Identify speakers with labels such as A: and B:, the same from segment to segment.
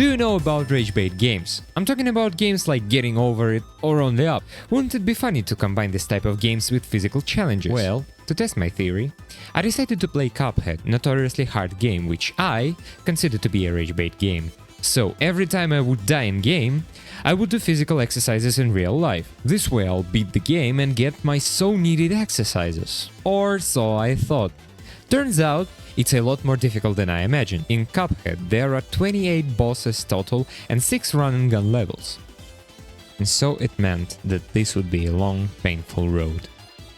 A: Do you know about rage bait games? I'm talking about games like Getting Over It or Only Up. Wouldn't it be funny to combine this type of games with physical challenges? Well, to test my theory, I decided to play Cuphead, notoriously hard game which I consider to be a rage bait game. So every time I would die in game, I would do physical exercises in real life. This way I'll beat the game and get my so needed exercises. Or so I thought. Turns out, it's a lot more difficult than I imagined. In Cuphead, there are 28 bosses total and 6 run and gun levels. And so it meant that this would be a long, painful road.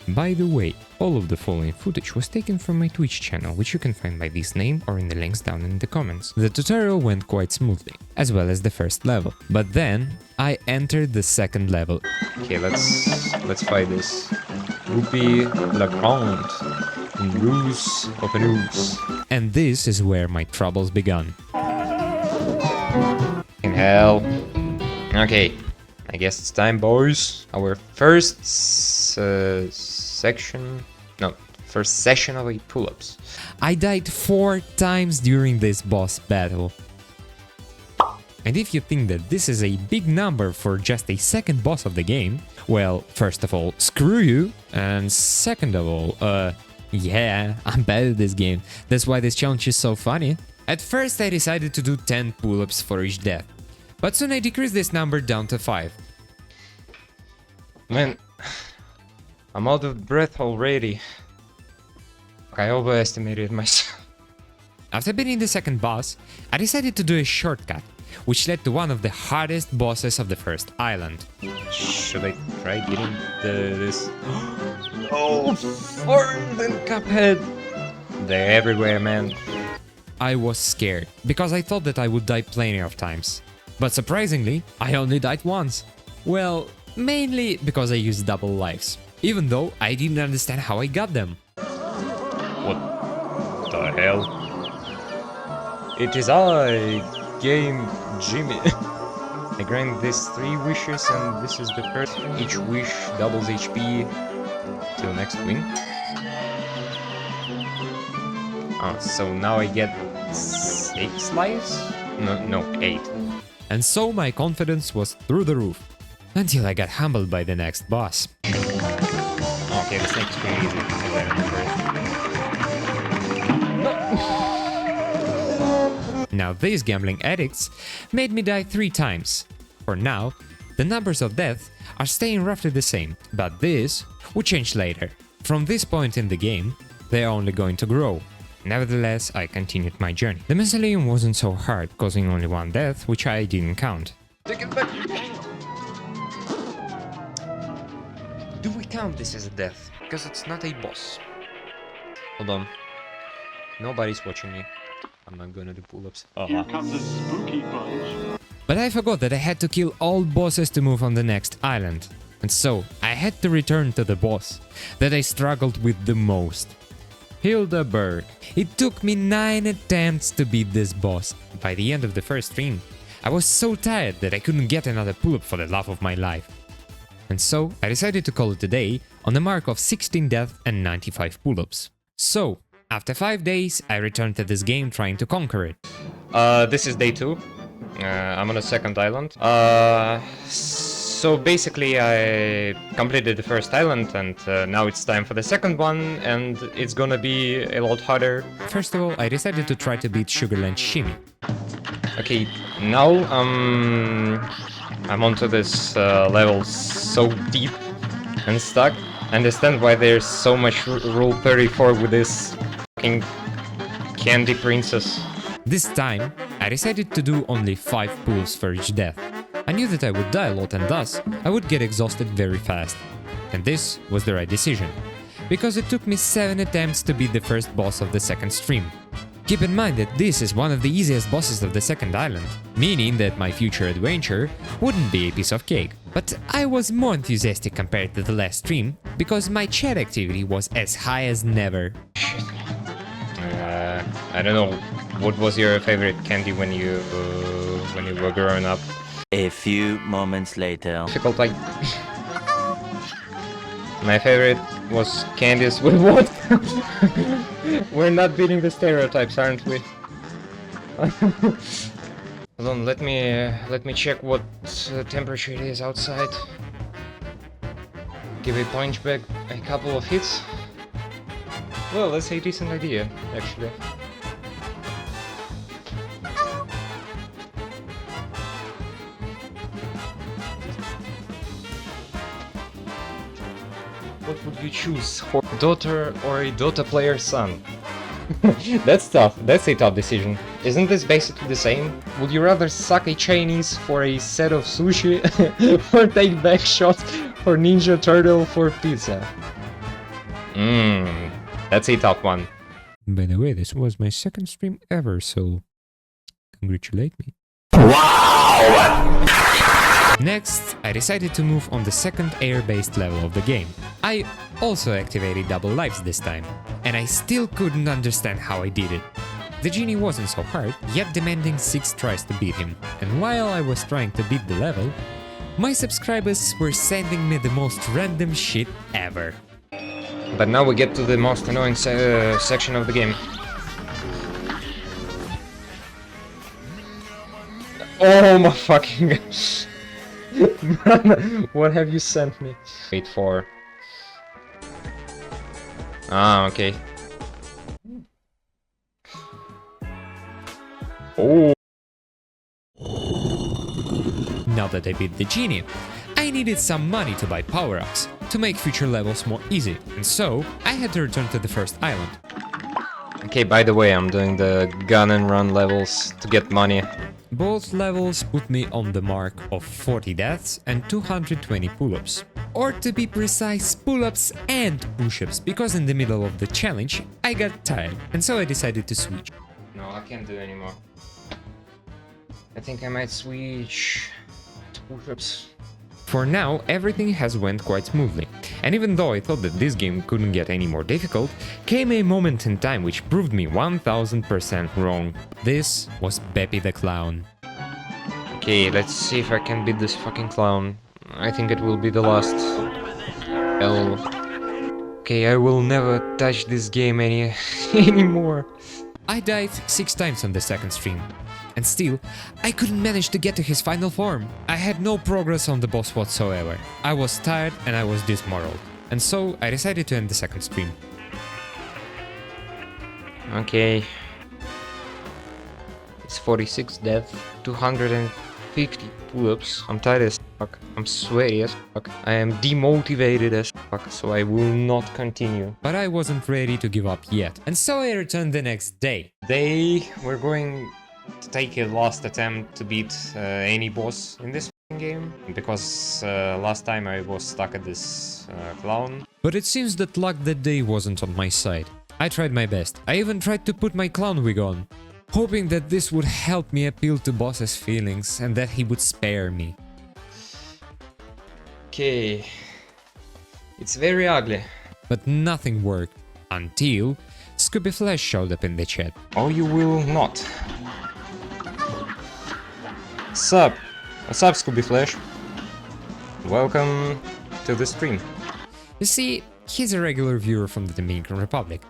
A: By the way, all of the following footage was taken from my Twitch channel, which you can find by this name or in the links down in the comments. The tutorial went quite smoothly, as well as the first level. But then, I entered the second level.
B: Okay, let's fight this. Whoopie La Grande. Ruse, open ruse.
A: And this is where my troubles began.
B: In hell. Okay, I guess it's time, boys. Our first session of 8 pull-ups.
A: I died 4 times during this boss battle. And if you think that this is a big number for just a second boss of the game, well, first of all, screw you, and second of all, yeah, I'm bad at this game. That's why this challenge is so funny. At first I decided to do 10 pull-ups for each death, but soon I decreased this number down to 5.
B: Man, I'm out of breath already. I overestimated myself.
A: After beating the second boss, I decided to do a shortcut, which led to one of the hardest bosses of the first island.
B: Should I try getting this? Oh, farther than Cuphead! They're everywhere, man.
A: I was scared, because I thought that I would die plenty of times. But surprisingly, I only died once. Well, mainly because I used double lives, even though I didn't understand how I got them.
B: What the hell? It is I, Game Jimmy. I grant these 3 wishes and this is the first. Each wish doubles HP till next win. So now I get 6 lives? No, 8.
A: And so my confidence was through the roof, until I got humbled by the next boss.
B: Okay, the snake is pretty easy, as I remember it.
A: Now these gambling addicts made me die 3 times. For now, the numbers of death are staying roughly the same, but this will change later. From this point in the game, they are only going to grow. Nevertheless, I continued my journey. The mausoleum wasn't so hard, causing only 1 death, which I didn't count.
B: Take it back! Do we count this as a death? Because it's not a boss. Hold on. Nobody's watching me. I'm not gonna do pull-ups.
C: Here comes a spooky bunch.
A: But I forgot that I had to kill all bosses to move on the next island. And so, I had to return to the boss that I struggled with the most. Hildeberg. It took me 9 attempts to beat this boss. By the end of the first stream, I was so tired that I couldn't get another pull-up for the love of my life. And so, I decided to call it a day on the mark of 16 deaths and 95 pull-ups. So, after 5 days, I returned to this game trying to conquer it.
B: This is day 2. I'm on a second island. So basically I completed the first island and now it's time for the second one and it's gonna be a lot harder.
A: First of all, I decided to try to beat Sugarland Shimmy.
B: Okay, now I'm onto this level so deep and stuck. I understand why there's so much rule 34 with this fucking candy princess.
A: This time, I decided to do only 5 pulls for each death. I knew that I would die a lot and thus, I would get exhausted very fast. And this was the right decision, because it took me 7 attempts to beat the first boss of the second stream. Keep in mind that this is one of the easiest bosses of the second island, meaning that my future adventure wouldn't be a piece of cake. But I was more enthusiastic compared to the last stream, because my chat activity was as high as never.
B: I don't know, what was your favorite candy when you were growing up?
D: A few moments later.
B: Difficult, like... My favorite was candies with what? We're not beating the stereotypes, aren't we? Hold on, let me check what temperature it is outside. Give a punch bag a couple of hits. Well, that's a decent idea, actually. What would you choose for daughter or a Dota player son? That's tough. That's a tough decision. Isn't this basically the same? Would you rather suck a Chinese for a set of sushi or take back shots for Ninja Turtle for pizza? That's a tough one.
A: By the way, this was my second stream ever, so congratulate me. Next, I decided to move on the second air-based level of the game. I also activated double lives this time, and I still couldn't understand how I did it. The genie wasn't so hard, yet demanding 6 tries to beat him, and while I was trying to beat the level, my subscribers were sending me the most random shit ever.
B: But now we get to the most annoying section of the game. Oh my fucking gosh. What have you sent me? Wait for... Ah, okay. Oh.
A: Now that I beat the genie, I needed some money to buy power-ups, to make future levels more easy, and so I had to return to the first island.
B: Okay, by the way, I'm doing the gun and run levels to get money.
A: Both levels put me on the mark of 40 deaths and 220 pull-ups. Or to be precise, pull-ups and push-ups, because in the middle of the challenge I got tired, and so I decided to switch.
B: No, I can't do anymore. I think I might switch to push-ups.
A: For now, everything has went quite smoothly, and even though I thought that this game couldn't get any more difficult, came a moment in time which proved me 1000% wrong. This was Beppy the Clown.
B: Okay, let's see if I can beat this fucking clown. I think it will be the last. Okay, I will never touch this game anymore.
A: I died 6 times on the second stream. And still, I couldn't manage to get to his final form. I had no progress on the boss whatsoever. I was tired and I was dismoraled. And so I decided to end the second stream.
B: Okay. It's 46 death, 250 pull-ups. I'm tired as fuck. I'm sweaty as fuck. I am demotivated as fuck, so I will not continue.
A: But I wasn't ready to give up yet. And so I returned the next day.
B: We're going to take a last attempt to beat any boss in this game, because last time I was stuck at this clown.
A: But it seems that luck that day wasn't on my side. I tried my best. I even tried to put my clown wig on, hoping that this would help me appeal to boss's feelings and that he would spare me.
B: Okay, it's very ugly.
A: But nothing worked until Scooby Flash showed up in the chat.
B: Oh, you will not. Sup? What's up, Scooby Flash? Welcome to the stream.
A: You see, he's a regular viewer from the Dominican Republic,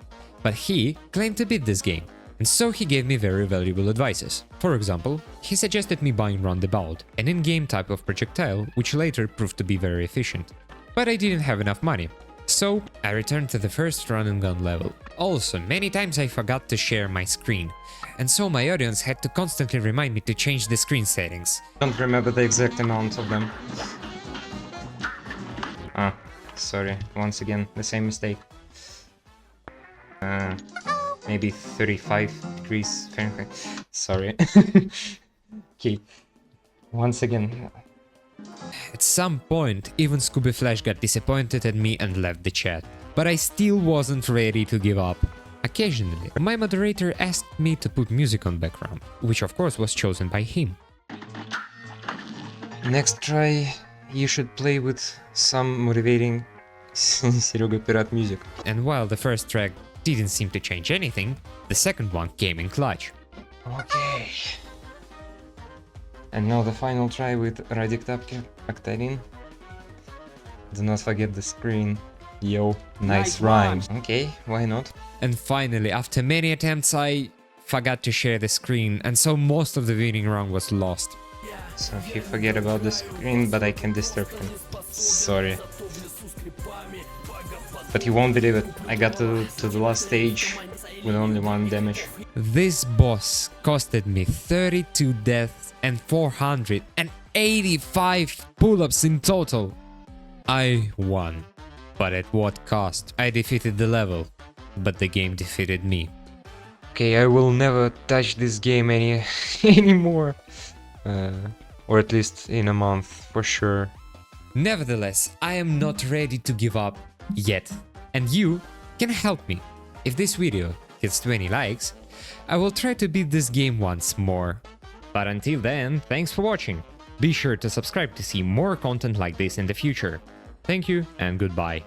A: but he claimed to beat this game, and so he gave me very valuable advices. For example, he suggested me buying Roundabout, an in-game type of projectile which later proved to be very efficient. But I didn't have enough money, so I returned to the first run and gun level. Also, many times I forgot to share my screen, and so my audience had to constantly remind me to change the screen settings.
B: Don't remember the exact amount of them. Ah, sorry, once again, the same mistake. Maybe 35 degrees Fahrenheit. Sorry. Okay, once again.
A: At some point, even Scooby Flash got disappointed at me and left the chat. But I still wasn't ready to give up. Occasionally, my moderator asked me to put music on background, which of course was chosen by him.
B: Next try, you should play with some motivating Серега Pirate music.
A: And while the first track didn't seem to change anything, the second one came in clutch.
B: Okay. And now the final try with Radik Tapke, Octarine. Do not forget the screen. Yo, nice rhymes. Okay, why not?
A: And finally, after many attempts, I forgot to share the screen, and so most of the winning round was lost.
B: So he forget about the screen, but I can disturb him. Sorry. But you won't believe it. I got to the last stage with only 1 damage.
A: This boss costed me 32 deaths and 485 pull-ups in total. I won. But at what cost? I defeated the level, but the game defeated me.
B: Okay, I will never touch this game anymore. Or at least in a month, for sure.
A: Nevertheless, I am not ready to give up yet, and you can help me. If this video hits 20 likes, I will try to beat this game once more. But until then, thanks for watching. Be sure to subscribe to see more content like this in the future. Thank you and goodbye.